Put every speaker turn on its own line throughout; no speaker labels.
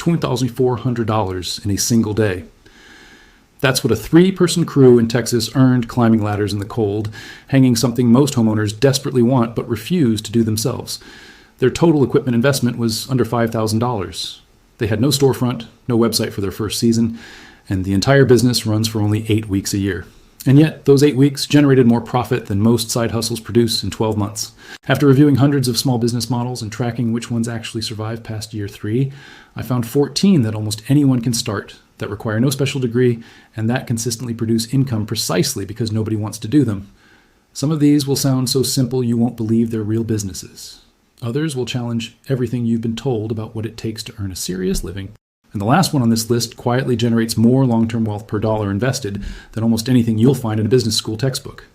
$2,400 in a single day. That's what a 3-person crew in Texas earned climbing ladders in the cold, hanging something most homeowners desperately want but refuse to do themselves. Their total equipment investment was under $5,000. They had no storefront, no website for their first season, and the entire business runs for only 8 weeks a year. And yet, those 8 weeks generated more profit than most side hustles produce in 12 months. After reviewing hundreds of small business models and tracking which ones actually survive past year 3, I found 14 that almost anyone can start, that require no special degree, and that consistently produce income precisely because nobody wants to do them. Some of these will sound so simple you won't believe they're real businesses. Others will challenge everything you've been told about what it takes to earn a serious living. And the last one on this list quietly generates more long-term wealth per dollar invested than almost anything you'll find in a business school textbook.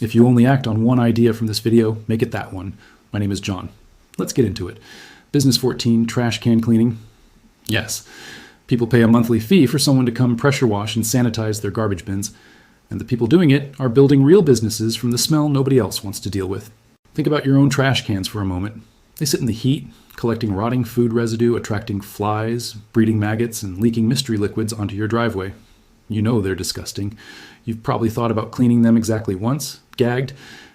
If you only act on one idea from this video, make it that one. My name is John. Let's get into it. Business 14, trash can cleaning. Yes, people pay a monthly fee for someone to come pressure wash and sanitize their garbage bins, and the people doing it are building real businesses from the smell nobody else wants to deal with. Think about your own trash cans for a moment. They sit in the heat, collecting rotting food residue, attracting flies, breeding maggots, and leaking mystery liquids onto your driveway. You know they're disgusting. You've probably thought about cleaning them exactly once, gagged,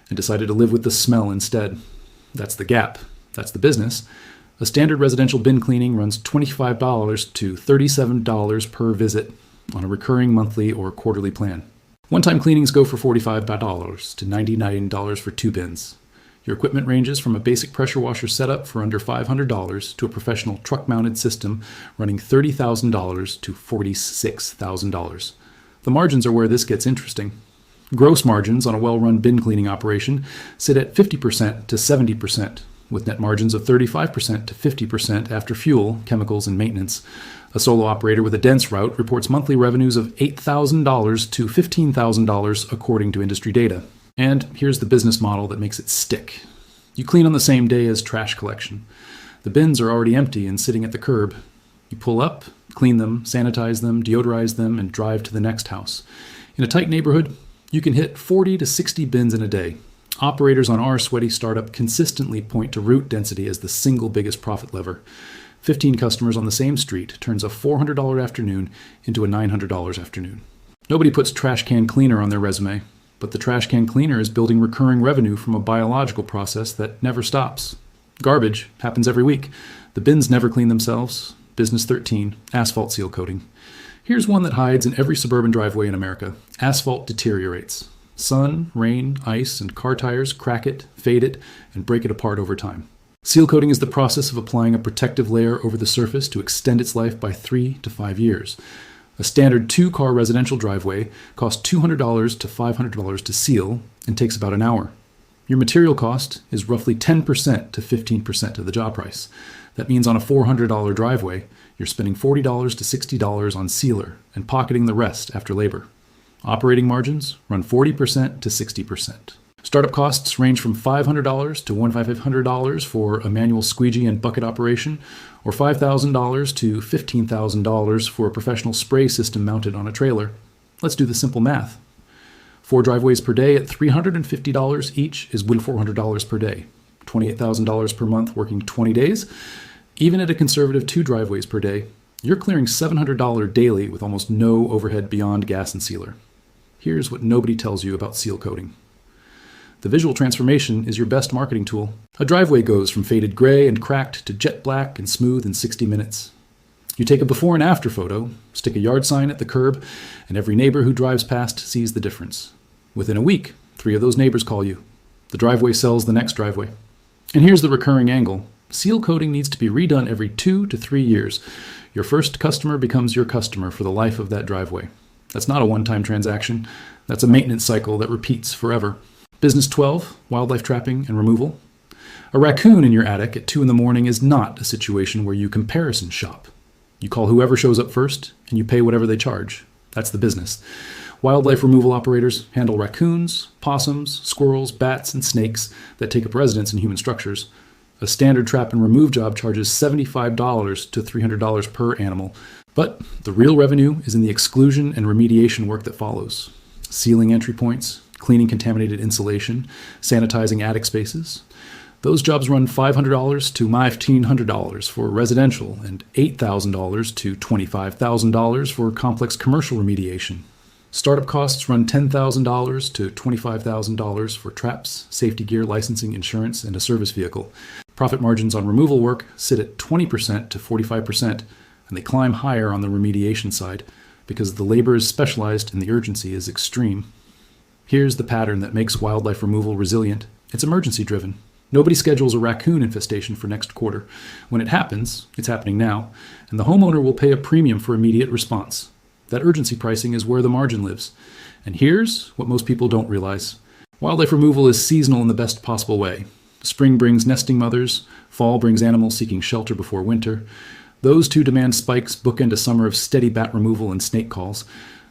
and decided to live with the smell instead. That's the gap. That's the business. A standard residential bin cleaning runs $25 to $37 per visit on a recurring monthly or quarterly plan. One-time cleanings go for $45 to $99 for 2 bins. Your equipment ranges from a basic pressure washer setup for under $500 to a professional truck-mounted system running $30,000 to $46,000. The margins are where this gets interesting. Gross margins on a well-run bin cleaning operation sit at 50% to 70%, with net margins of 35% to 50% after fuel, chemicals, and maintenance. A solo operator with a dense route reports monthly revenues of $8,000 to $15,000 according to industry data. And here's the business model that makes it stick. You clean on the same day as trash collection. The bins are already empty and sitting at the curb. You pull up, clean them, sanitize them, deodorize them, and drive to the next house. In a tight neighborhood, you can hit 40 to 60 bins in a day. Operators on our sweaty startup consistently point to route density as the single biggest profit lever. 15 customers on the same street turns a $400 afternoon into a $900 afternoon. Nobody puts trash can cleaner on their resume, but the trash can cleaner is building recurring revenue from a biological process that never stops. Garbage happens every week. The bins never clean themselves. Business 13, asphalt seal coating. Here's one that hides in every suburban driveway in America. Asphalt deteriorates. Sun, rain, ice, and car tires crack it, fade it, and break it apart over time. Seal coating is the process of applying a protective layer over the surface to extend its life by 3 to 5 years. A standard 2-car residential driveway costs $200 to $500 to seal and takes about an hour. Your material cost is roughly 10% to 15% of the job price. That means on a $400 driveway, you're spending $40 to $60 on sealer and pocketing the rest after labor. Operating margins run 40% to 60%. Startup costs range from $500 to $1,500 for a manual squeegee and bucket operation, or $5,000 to $15,000 for a professional spray system mounted on a trailer. Let's do the simple math. 4 driveways per day at $350 each is $1,400 per day. $28,000 per month working 20 days. Even at a conservative 2 driveways per day, you're clearing $700 daily with almost no overhead beyond gas and sealer. Here's what nobody tells you about seal coating. The visual transformation is your best marketing tool. A driveway goes from faded gray and cracked to jet black and smooth in 60 minutes. You take a before and after photo, stick a yard sign at the curb, and every neighbor who drives past sees the difference. Within a week, 3 of those neighbors call you. The driveway sells the next driveway. And here's the recurring angle. Seal coating needs to be redone every 2 to 3 years. Your first customer becomes your customer for the life of that driveway. That's not a one-time transaction. That's a maintenance cycle that repeats forever. Business 12, wildlife trapping and removal. A raccoon in your attic at 2 in the morning is not a situation where you comparison shop. You call whoever shows up first, and you pay whatever they charge. That's the business. Wildlife removal operators handle raccoons, possums, squirrels, bats, and snakes that take up residence in human structures. A standard trap and remove job charges $75 to $300 per animal. But the real revenue is in the exclusion and remediation work that follows. Sealing entry points, cleaning contaminated insulation, sanitizing attic spaces. Those jobs run $500 to $1,500 for residential and $8,000 to $25,000 for complex commercial remediation. Startup costs run $10,000 to $25,000 for traps, safety gear, licensing, insurance, and a service vehicle. Profit margins on removal work sit at 20% to 45%, and they climb higher on the remediation side because the labor is specialized and the urgency is extreme. Here's the pattern that makes wildlife removal resilient. It's emergency-driven. Nobody schedules a raccoon infestation for next quarter. When it happens, it's happening now, and the homeowner will pay a premium for immediate response. That urgency pricing is where the margin lives. And here's what most people don't realize. Wildlife removal is seasonal in the best possible way. Spring brings nesting mothers, fall brings animals seeking shelter before winter. Those two demand spikes bookend a summer of steady bat removal and snake calls.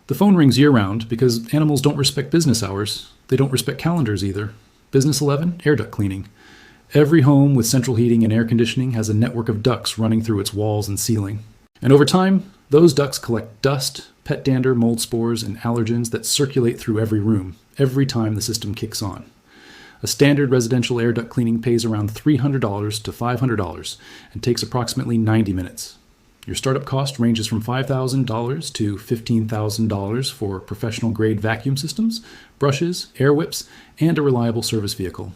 The phone rings year-round because animals don't respect business hours. They don't respect calendars either. Business 11, air duct cleaning. Every home with central heating and air conditioning has a network of ducts running through its walls and ceiling. And over time, those ducts collect dust, pet dander, mold spores, and allergens that circulate through every room, every time the system kicks on. A standard residential air duct cleaning pays around $300 to $500 and takes approximately 90 minutes. Your startup cost ranges from $5,000 to $15,000 for professional-grade vacuum systems, brushes, air whips, and a reliable service vehicle.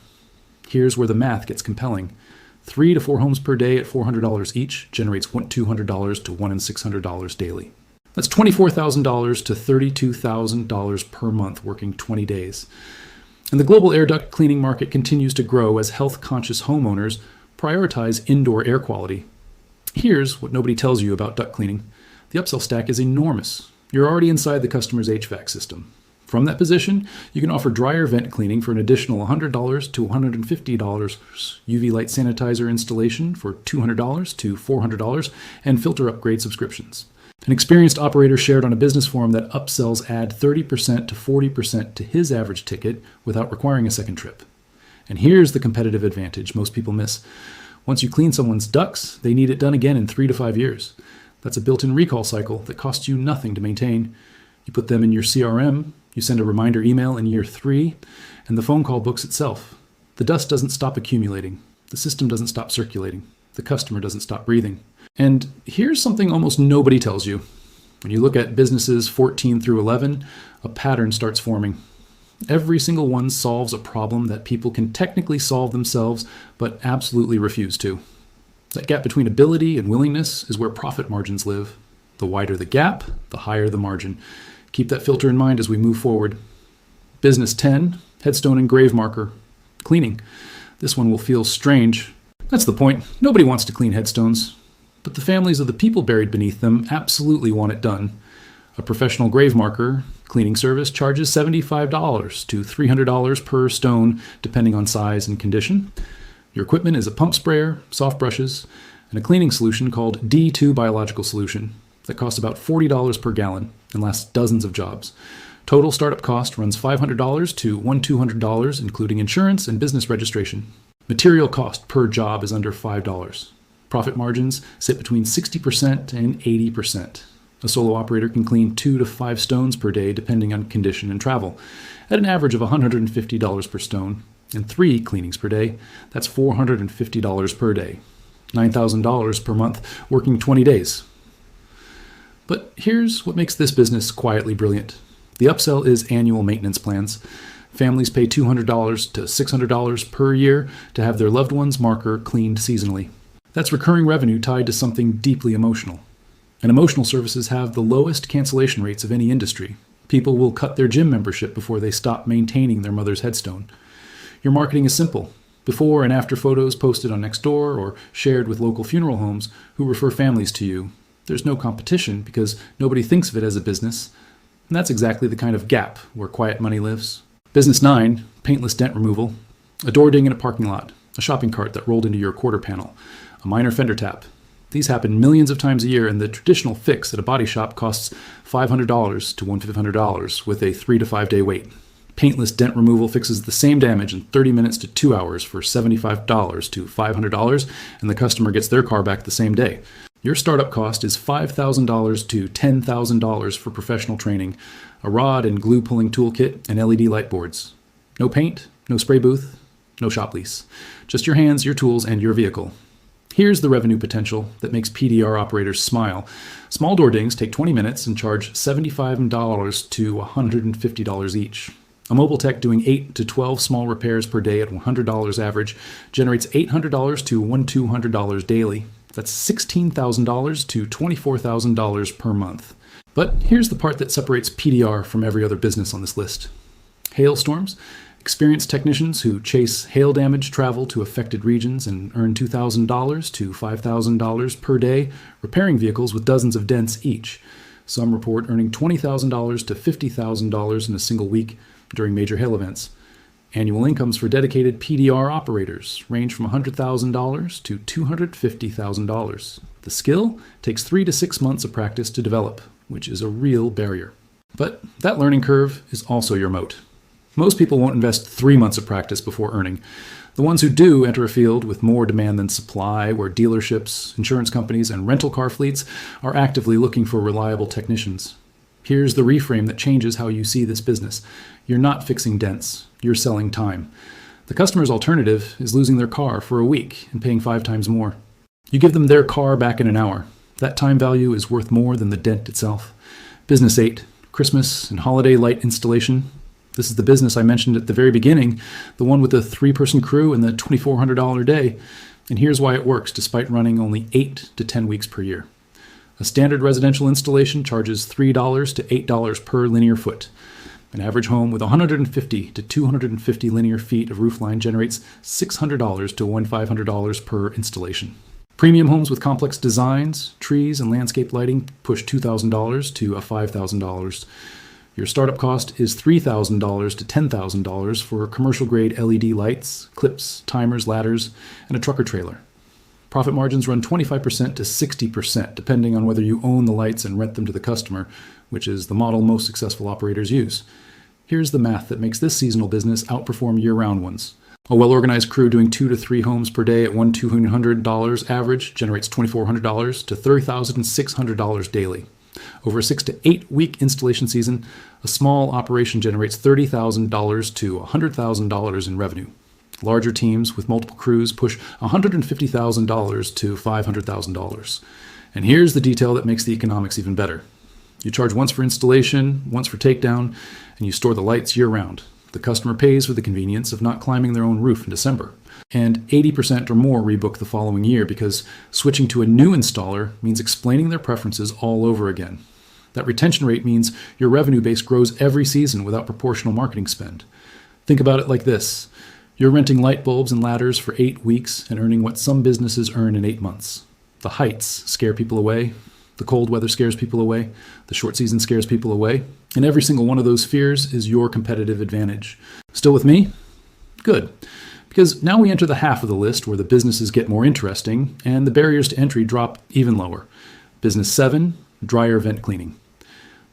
Here's where the math gets compelling. 3 to 4 homes per day at $400 each generates $200 to $1,600 daily. That's $24,000 to $32,000 per month working 20 days. And the global air duct cleaning market continues to grow as health-conscious homeowners prioritize indoor air quality. Here's what nobody tells you about duct cleaning. The upsell stack is enormous. You're already inside the customer's HVAC system. From that position, you can offer dryer vent cleaning for an additional $100 to $150, UV light sanitizer installation for $200 to $400, and filter upgrade subscriptions. An experienced operator shared on a business forum that upsells add 30% to 40% to his average ticket without requiring a second trip. And here's the competitive advantage most people miss. Once you clean someone's ducts, they need it done again in 3 to 5 years. That's a built-in recall cycle that costs you nothing to maintain. You put them in your CRM, you send a reminder email in year 3, and the phone call books itself. The dust doesn't stop accumulating. The system doesn't stop circulating. The customer doesn't stop breathing. And here's something almost nobody tells you. When you look at businesses 14 through 11, a pattern starts forming. Every single one solves a problem that people can technically solve themselves, but absolutely refuse to. That gap between ability and willingness is where profit margins live. The wider the gap, the higher the margin. Keep that filter in mind as we move forward. Business 10, headstone and grave marker. Cleaning. This one will feel strange. That's the point. Nobody wants to clean headstones. But the families of the people buried beneath them absolutely want it done. A professional grave marker cleaning service charges $75 to $300 per stone, depending on size and condition. Your equipment is a pump sprayer, soft brushes, and a cleaning solution called D2 Biological Solution that costs about $40 per gallon and lasts dozens of jobs. Total startup cost runs $500 to $1,200, including insurance and business registration. Material cost per job is under $5. Profit margins sit between 60% and 80%. A solo operator can clean 2 to 5 stones per day depending on condition and travel, at an average of $150 per stone, and 3 cleanings per day. That's $450 per day. $9,000 per month working 20 days. But here's what makes this business quietly brilliant. The upsell is annual maintenance plans. Families pay $200 to $600 per year to have their loved one's marker cleaned seasonally. That's recurring revenue tied to something deeply emotional. And emotional services have the lowest cancellation rates of any industry. People will cut their gym membership before they stop maintaining their mother's headstone. Your marketing is simple. Before and after photos posted on Nextdoor or shared with local funeral homes who refer families to you. There's no competition because nobody thinks of it as a business. And that's exactly the kind of gap where quiet money lives. Business 9, paintless dent removal. A door ding in a parking lot. A shopping cart that rolled into your quarter panel. A minor fender tap. These happen millions of times a year, and the traditional fix at a body shop costs $500 to $1,500 with a 3 to 5 day wait. Paintless dent removal fixes the same damage in 30 minutes to 2 hours for $75 to $500, and the customer gets their car back the same day. Your startup cost is $5,000 to $10,000 for professional training, a rod and glue pulling toolkit, and LED light boards. No paint, no spray booth, No shop lease. Just your hands, your tools, and your vehicle. Here's the revenue potential that makes PDR operators smile. Small door dings take 20 minutes and charge $75 to $150 each. A mobile tech doing 8 to 12 small repairs per day at $100 average generates $800 to $1,200 daily. That's $16,000 to $24,000 per month. But here's the part that separates PDR from every other business on this list. Hailstorms. Experienced technicians who chase hail damage travel to affected regions and earn $2,000 to $5,000 per day repairing vehicles with dozens of dents each. Some report earning $20,000 to $50,000 in a single week during major hail events. Annual incomes for dedicated PDR operators range from $100,000 to $250,000. The skill takes 3 to 6 months of practice to develop, which is a real barrier. But that learning curve is also your moat. Most people won't invest 3 months of practice before earning. The ones who do enter a field with more demand than supply, where dealerships, insurance companies, and rental car fleets are actively looking for reliable technicians. Here's the reframe that changes how you see this business. You're not fixing dents, you're selling time. The customer's alternative is losing their car for a week and paying 5 times more. You give them their car back in an hour. That time value is worth more than the dent itself. Business 8, Christmas and holiday light installation. This is the business I mentioned at the very beginning, the one with the 3-person crew and the $2,400 day. And here's why it works despite running only 8 to 10 weeks per year. A standard residential installation charges $3 to $8 per linear foot. An average home with 150 to 250 linear feet of roofline generates $600 to $1,500 per installation. Premium homes with complex designs, trees, and landscape lighting push $2,000 to $5,000. Your startup cost is $3,000 to $10,000 for commercial-grade LED lights, clips, timers, ladders, and a trucker trailer. Profit margins run 25% to 60%, depending on whether you own the lights and rent them to the customer, which is the model most successful operators use. Here's the math that makes this seasonal business outperform year-round ones. A well-organized crew doing 2 to 3 homes per day at $1,200 average generates $2,400 to $30,600 daily. Over a 6 to 8 week installation season, a small operation generates $30,000 to $100,000 in revenue. Larger teams with multiple crews push $150,000 to $500,000. And here's the detail that makes the economics even better. You charge once for installation, once for takedown, and you store the lights year-round. The customer pays for the convenience of not climbing their own roof in December. And 80% or more rebook the following year because switching to a new installer means explaining their preferences all over again. That retention rate means your revenue base grows every season without proportional marketing spend. Think about it like this. You're renting light bulbs and ladders for 8 weeks and earning what some businesses earn in 8 months. The heights scare people away. The cold weather scares people away. The short season scares people away. And every single one of those fears is your competitive advantage. Still with me? Good. Because now we enter the half of the list where the businesses get more interesting and the barriers to entry drop even lower. Business 7, dryer vent cleaning.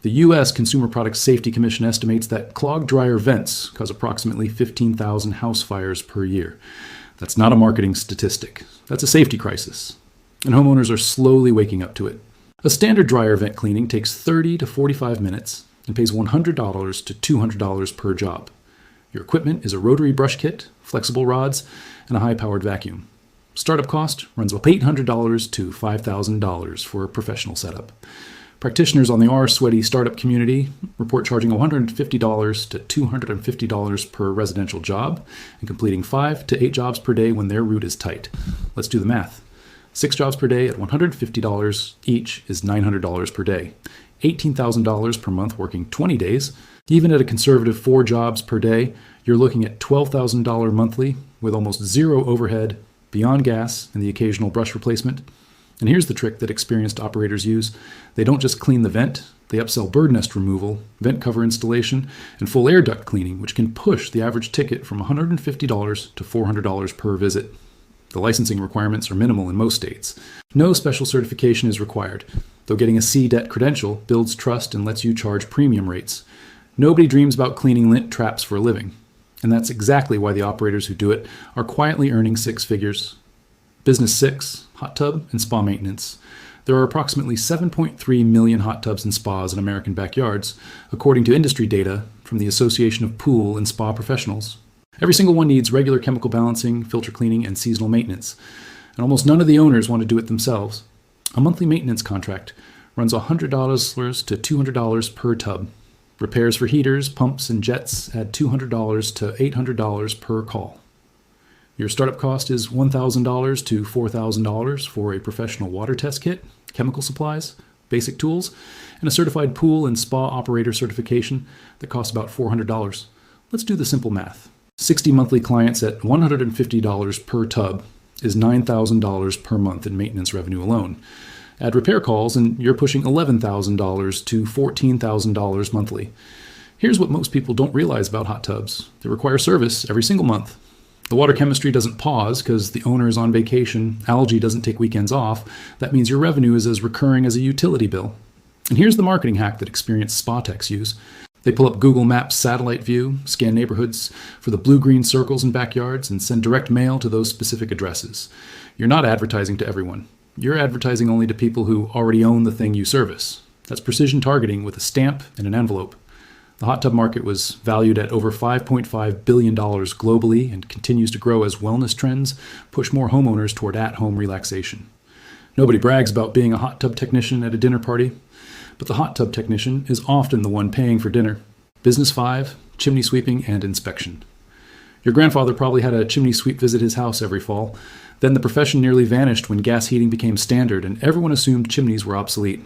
The U.S. Consumer Product Safety Commission estimates that clogged dryer vents cause approximately 15,000 house fires per year. That's not a marketing statistic. That's a safety crisis. And homeowners are slowly waking up to it. A standard dryer vent cleaning takes 30 to 45 minutes and pays $100 to $200 per job. Your equipment is a rotary brush kit, flexible rods, and a high-powered vacuum. Startup cost runs up $800 to $5,000 for a professional setup. Practitioners on the R-Sweaty startup community report charging $150 to $250 per residential job and completing 5 to 8 jobs per day when their route is tight. Let's do the math. 6 jobs per day at $150 each is $900 per day. $18,000 per month working 20 days. Even at a conservative 4 jobs per day, you're looking at $12,000 monthly with almost zero overhead, beyond gas and the occasional brush replacement. And here's the trick that experienced operators use. They don't just clean the vent, they upsell bird nest removal, vent cover installation, and full air duct cleaning, which can push the average ticket from $150 to $400 per visit. The licensing requirements are minimal in most states. No special certification is required, though getting a C-Det credential builds trust and lets you charge premium rates. Nobody dreams about cleaning lint traps for a living, and that's exactly why the operators who do it are quietly earning 6 figures. Business 6, hot tub and spa maintenance. There are approximately 7.3 million hot tubs and spas in American backyards, according to industry data from the Association of Pool and Spa Professionals. Every single one needs regular chemical balancing, filter cleaning, and seasonal maintenance. And almost none of the owners want to do it themselves. A monthly maintenance contract runs $100 to $200 per tub. Repairs for heaters, pumps, and jets add $200 to $800 per call. Your startup cost is $1,000 to $4,000 for a professional water test kit, chemical supplies, basic tools, and a certified pool and spa operator certification that costs about $400. Let's do the simple math. 60 monthly clients at $150 per tub is $9,000 per month in maintenance revenue alone. Add repair calls and you're pushing $11,000 to $14,000 monthly. Here's what most people don't realize about hot tubs. They require service every single month. The water chemistry doesn't pause because the owner is on vacation, algae doesn't take weekends off. That means your revenue is as recurring as a utility bill. And here's the marketing hack that experienced spa techs use. They pull up Google Maps satellite view, scan neighborhoods for the blue-green circles and backyards, and send direct mail to those specific addresses. You're not advertising to everyone. You're advertising only to people who already own the thing you service. That's precision targeting with a stamp and an envelope. The hot tub market was valued at over $5.5 billion globally and continues to grow as wellness trends push more homeowners toward at-home relaxation. Nobody brags about being a hot tub technician at a dinner party, but the hot tub technician is often the one paying for dinner. Business 5, chimney sweeping and inspection. Your grandfather probably had a chimney sweep visit his house every fall. Then the profession nearly vanished when gas heating became standard and everyone assumed chimneys were obsolete.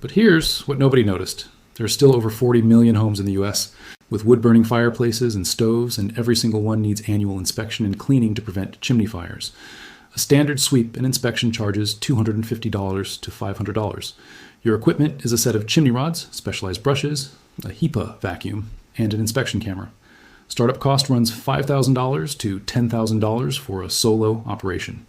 But here's what nobody noticed. There are still over 40 million homes in the US, with wood-burning fireplaces and stoves, and every single one needs annual inspection and cleaning to prevent chimney fires. A standard sweep and inspection charges $250 to $500. Your equipment is a set of chimney rods, specialized brushes, a HEPA vacuum, and an inspection camera. Startup cost runs $5,000 to $10,000 for a solo operation.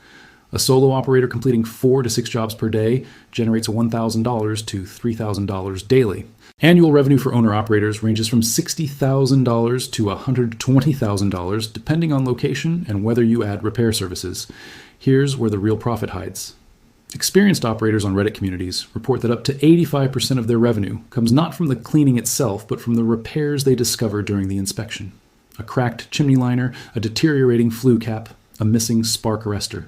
A solo operator completing 4 to 6 jobs per day generates $1,000 to $3,000 daily. Annual revenue for owner-operators ranges from $60,000 to $120,000 depending on location and whether you add repair services. Here's where the real profit hides. Experienced operators on Reddit communities report that up to 85% of their revenue comes not from the cleaning itself, but from the repairs they discover during the inspection. A cracked chimney liner, a deteriorating flue cap, a missing spark arrestor.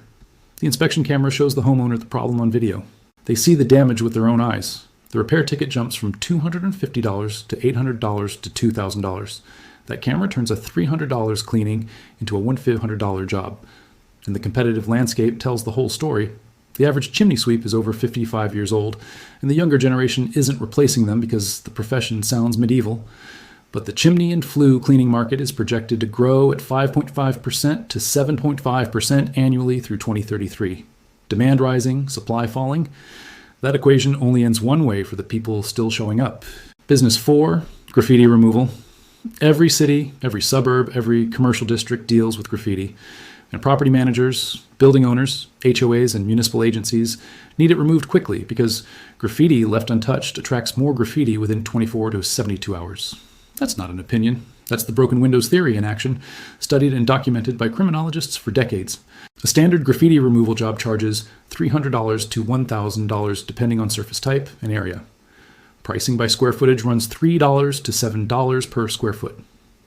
The inspection camera shows the homeowner the problem on video. They see the damage with their own eyes. The repair ticket jumps from $250 to $800 to $2,000. That camera turns a $300 cleaning into a $1,500 job. And the competitive landscape tells the whole story. The average chimney sweep is over 55 years old, and the younger generation isn't replacing them because the profession sounds medieval. But the chimney and flue cleaning market is projected to grow at 5.5% to 7.5% annually through 2033. Demand rising, supply falling. That equation only ends one way for the people still showing up. Business 4, graffiti removal. Every city, every suburb, every commercial district deals with graffiti. And property managers, building owners, HOAs, and municipal agencies need it removed quickly because graffiti left untouched attracts more graffiti within 24 to 72 hours. That's not an opinion. That's the broken windows theory in action, studied and documented by criminologists for decades. A standard graffiti removal job charges $300 to $1,000 depending on surface type and area. Pricing by square footage runs $3 to $7 per square foot.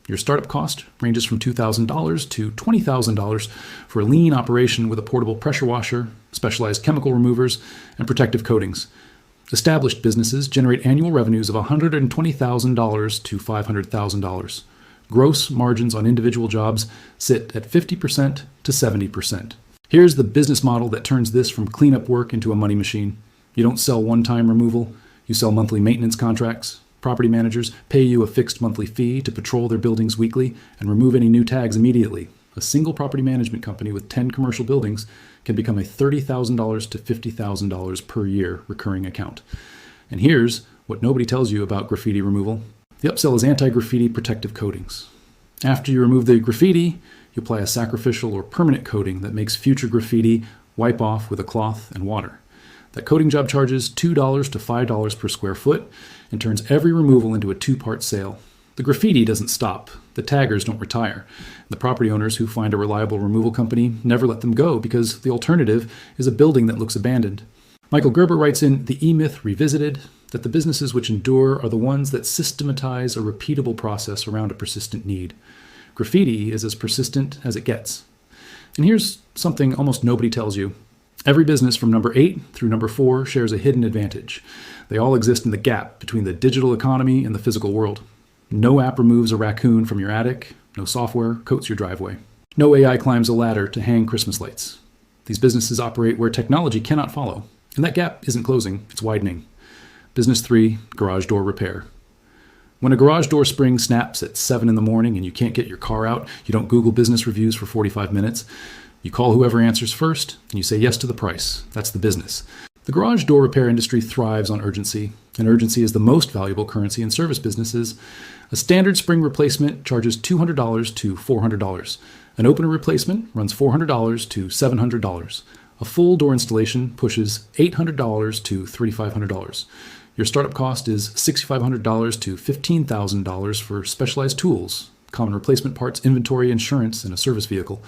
Your startup cost ranges from $2,000 to $20,000 for a lean operation with a portable pressure washer, specialized chemical removers, and protective coatings. Established businesses generate annual revenues of $120,000 to $500,000. Gross margins on individual jobs sit at 50% to 70%. Here's the business model that turns this from cleanup work into a money machine. You don't sell one-time removal, you sell monthly maintenance contracts. Property managers pay you a fixed monthly fee to patrol their buildings weekly and remove any new tags immediately. A single property management company with 10 commercial buildings can become a $30,000 to $50,000 per year recurring account. And here's what nobody tells you about graffiti removal. The upsell is anti-graffiti protective coatings. After you remove the graffiti, you apply a sacrificial or permanent coating that makes future graffiti wipe off with a cloth and water. That coating job charges $2 to $5 per square foot and turns every removal into a 2-part sale. The graffiti doesn't stop. The taggers don't retire. The property owners who find a reliable removal company never let them go because the alternative is a building that looks abandoned. Michael Gerber writes in The E-Myth Revisited that the businesses which endure are the ones that systematize a repeatable process around a persistent need. Graffiti is as persistent as it gets. And here's something almost nobody tells you. Every business from number 8 through number 4 shares a hidden advantage. They all exist in the gap between the digital economy and the physical world. No app removes a raccoon from your attic. No software coats your driveway. No AI climbs a ladder to hang Christmas lights. These businesses operate where technology cannot follow. And that gap isn't closing, it's widening. Business 3, garage door repair. When a garage door spring snaps at 7 in the morning and you can't get your car out, you don't Google business reviews for 45 minutes. You call whoever answers first, and you say yes to the price. That's the business. The garage door repair industry thrives on urgency, and urgency is the most valuable currency in service businesses. A standard spring replacement charges $200 to $400. An opener replacement runs $400 to $700. A full door installation pushes $800 to $3,500. Your startup cost is $6,500 to $15,000 for specialized tools, common replacement parts, inventory, insurance, and a service vehicle.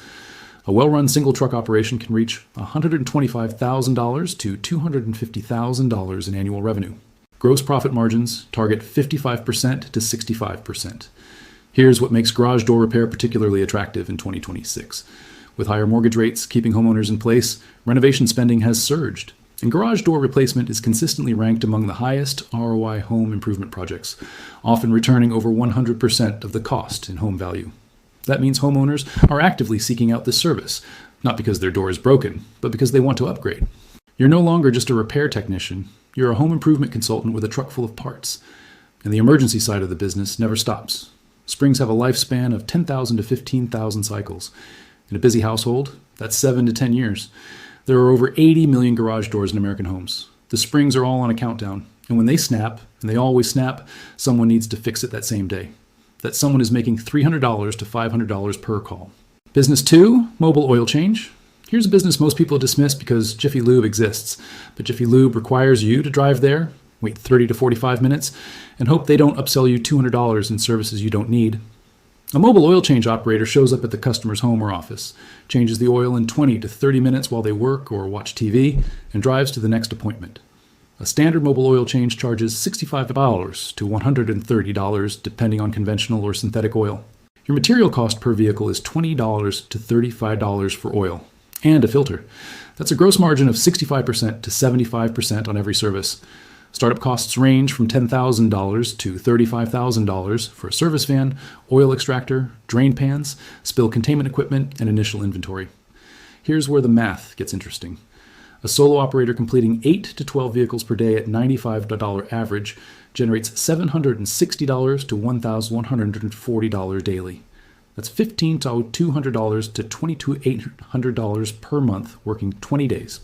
A well-run single truck operation can reach $125,000 to $250,000 in annual revenue. Gross profit margins target 55% to 65%. Here's what makes garage door repair particularly attractive in 2026. With higher mortgage rates keeping homeowners in place, renovation spending has surged. And garage door replacement is consistently ranked among the highest ROI home improvement projects, often returning over 100% of the cost in home value. That means homeowners are actively seeking out this service, not because their door is broken, but because they want to upgrade. You're no longer just a repair technician, you're a home improvement consultant with a truck full of parts. And the emergency side of the business never stops. Springs have a lifespan of 10,000 to 15,000 cycles. In a busy household, that's 7 to 10 years. There are over 80 million garage doors in American homes. The springs are all on a countdown, and when they snap, and they always snap, someone needs to fix it that same day. That someone is making $300 to $500 per call. Business 2, mobile oil change. Here's a business most people dismiss because Jiffy Lube exists, but Jiffy Lube requires you to drive there, wait 30 to 45 minutes, and hope they don't upsell you $200 in services you don't need. A mobile oil change operator shows up at the customer's home or office, changes the oil in 20 to 30 minutes while they work or watch TV, and drives to the next appointment. A standard mobile oil change charges $65 to $130 depending on conventional or synthetic oil. Your material cost per vehicle is $20 to $35 for oil and a filter. That's a gross margin of 65% to 75% on every service. Startup costs range from $10,000 to $35,000 for a service van, oil extractor, drain pans, spill containment equipment, and initial inventory. Here's where the math gets interesting. A solo operator completing 8 to 12 vehicles per day at $95 average generates $760 to $1,140 daily. That's $15,200 to $2,800 per month working 20 days.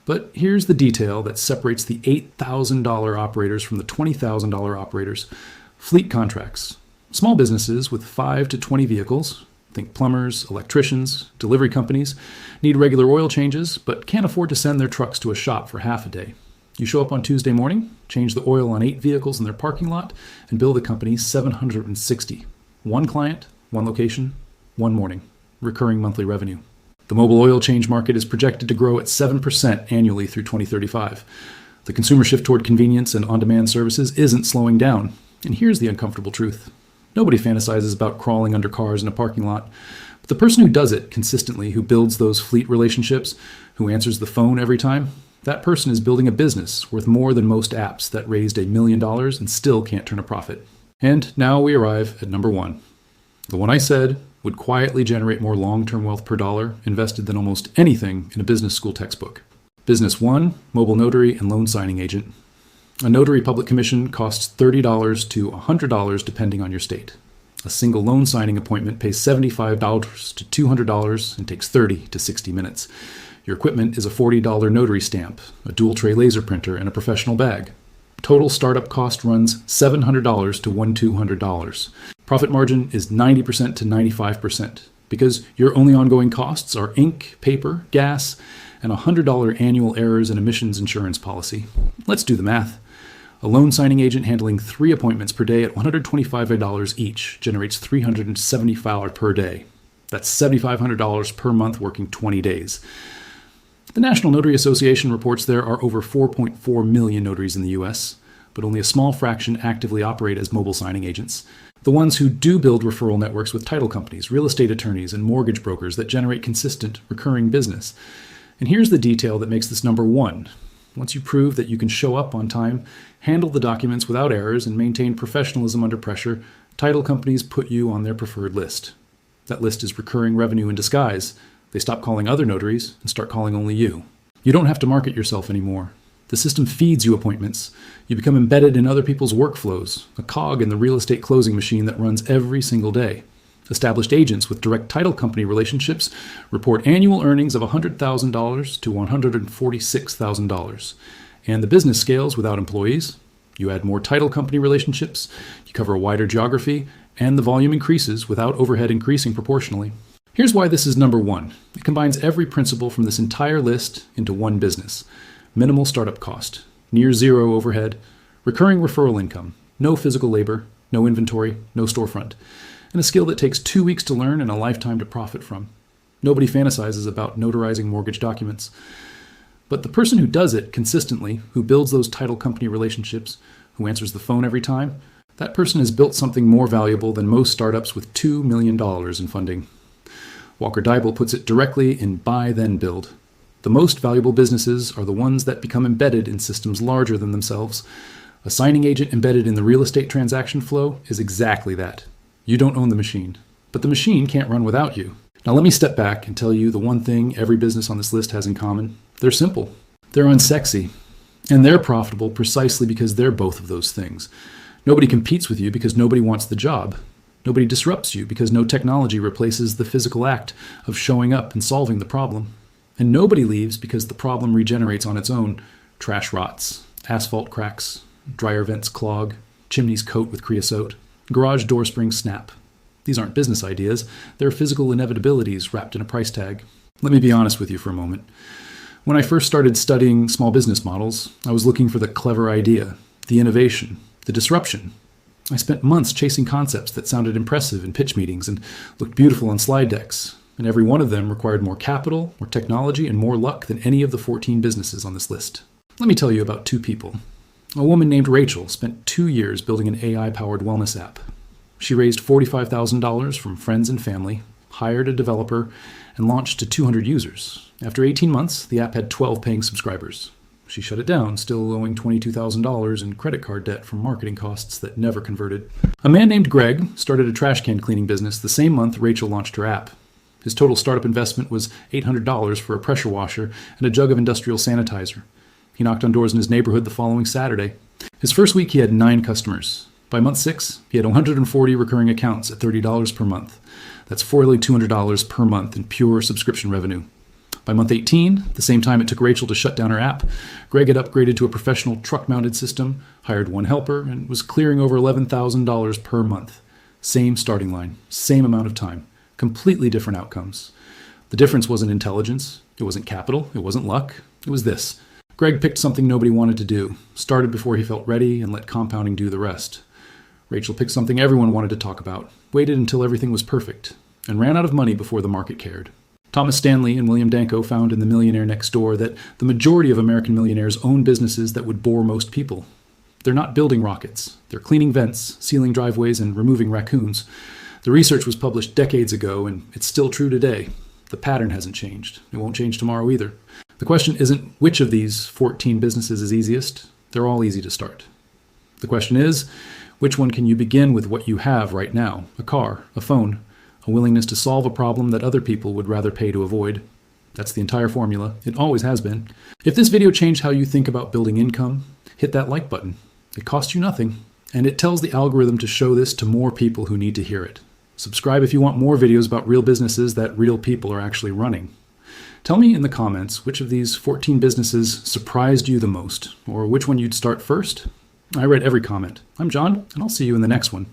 But here's the detail that separates the $8,000 operators from the $20,000 operators. Fleet contracts. Small businesses with 5 to 20 vehicles, think plumbers, electricians, delivery companies, need regular oil changes, but can't afford to send their trucks to a shop for half a day. You show up on Tuesday morning, change the oil on 8 vehicles in their parking lot, and bill the company $760. One client, one location, one morning. Recurring monthly revenue. The mobile oil change market is projected to grow at 7% annually through 2035. The consumer shift toward convenience and on-demand services isn't slowing down. And here's the uncomfortable truth. Nobody fantasizes about crawling under cars in a parking lot. But the person who does it consistently, who builds those fleet relationships, who answers the phone every time, that person is building a business worth more than most apps that raised $1 million and still can't turn a profit. And now we arrive at number 1. The one I said would quietly generate more long-term wealth per dollar invested than almost anything in a business school textbook. Business 1, mobile notary and loan signing agent. A notary public commission costs $30 to $100 depending on your state. A single loan signing appointment pays $75 to $200 and takes 30 to 60 minutes. Your equipment is a $40 notary stamp, a dual tray laser printer, and a professional bag. Total startup cost runs $700 to $1,200. Profit margin is 90% to 95% because your only ongoing costs are ink, paper, gas, and a $100 annual errors and emissions insurance policy. Let's do the math. A loan signing agent handling 3 appointments per day at $125 each generates $375 per day. That's $7,500 per month working 20 days. The National Notary Association reports there are over 4.4 million notaries in the U.S., but only a small fraction actively operate as mobile signing agents. The ones who do build referral networks with title companies, real estate attorneys, and mortgage brokers that generate consistent, recurring business. And here's the detail that makes this number one. Once you prove that you can show up on time, handle the documents without errors, and maintain professionalism under pressure, title companies put you on their preferred list. That list is recurring revenue in disguise. They stop calling other notaries and start calling only you. You don't have to market yourself anymore. The system feeds you appointments. You become embedded in other people's workflows, a cog in the real estate closing machine that runs every single day. Established agents with direct title company relationships report annual earnings of $100,000 to $146,000. And the business scales without employees. You add more title company relationships, you cover a wider geography, and the volume increases without overhead increasing proportionally. Here's why this is number one. It combines every principle from this entire list into one business. Minimal startup cost, near zero overhead, recurring referral income, no physical labor, no inventory, no storefront, and a skill that takes 2 weeks to learn and a lifetime to profit from. Nobody fantasizes about notarizing mortgage documents. But the person who does it consistently, who builds those title company relationships, who answers the phone every time, that person has built something more valuable than most startups with $2 million in funding. Walker Deibel puts it directly in buy then build. The most valuable businesses are the ones that become embedded in systems larger than themselves. A signing agent embedded in the real estate transaction flow is exactly that. You don't own the machine, but the machine can't run without you. Now let me step back and tell you the one thing every business on this list has in common. They're simple. They're unsexy. And they're profitable precisely because they're both of those things. Nobody competes with you because nobody wants the job. Nobody disrupts you because no technology replaces the physical act of showing up and solving the problem. And nobody leaves because the problem regenerates on its own. Trash rots, asphalt cracks, dryer vents clog, chimneys coat with creosote, garage door springs snap. These aren't business ideas. They're physical inevitabilities wrapped in a price tag. Let me be honest with you for a moment. When I first started studying small business models, I was looking for the clever idea, the innovation, the disruption. I spent months chasing concepts that sounded impressive in pitch meetings and looked beautiful on slide decks, and every one of them required more capital, more technology, and more luck than any of the 14 businesses on this list. Let me tell you about two people. A woman named Rachel spent 2 years building an AI-powered wellness app. She raised $45,000 from friends and family, hired a developer, and launched to 200 users. After 18 months, the app had 12 paying subscribers. She shut it down, still owing $22,000 in credit card debt from marketing costs that never converted. A man named Greg started a trash can cleaning business the same month Rachel launched her app. His total startup investment was $800 for a pressure washer and a jug of industrial sanitizer. He knocked on doors in his neighborhood the following Saturday. His first week, he had 9 customers. By month 6, he had 140 recurring accounts at $30 per month. That's $4,200 per month in pure subscription revenue. By month 18, the same time it took Rachel to shut down her app, Greg had upgraded to a professional truck-mounted system, hired 1 helper, and was clearing over $11,000 per month. Same starting line, same amount of time, completely different outcomes. The difference wasn't intelligence, it wasn't capital, it wasn't luck, it was this. Greg picked something nobody wanted to do, started before he felt ready, and let compounding do the rest. Rachel picked something everyone wanted to talk about, waited until everything was perfect, and ran out of money before the market cared. Thomas Stanley and William Danko found in The Millionaire Next Door that the majority of American millionaires own businesses that would bore most people. They're not building rockets. They're cleaning vents, sealing driveways, and removing raccoons. The research was published decades ago, and it's still true today. The pattern hasn't changed. It won't change tomorrow either. The question isn't which of these 14 businesses is easiest. They're all easy to start. The question is, which one can you begin with what you have right now? A car, a phone, a willingness to solve a problem that other people would rather pay to avoid. That's the entire formula. It always has been. If this video changed how you think about building income, hit that like button. It costs you nothing, and it tells the algorithm to show this to more people who need to hear it. Subscribe if you want more videos about real businesses that real people are actually running. Tell me in the comments which of these 14 businesses surprised you the most, or which one you'd start first. I read every comment. I'm John, and I'll see you in the next one.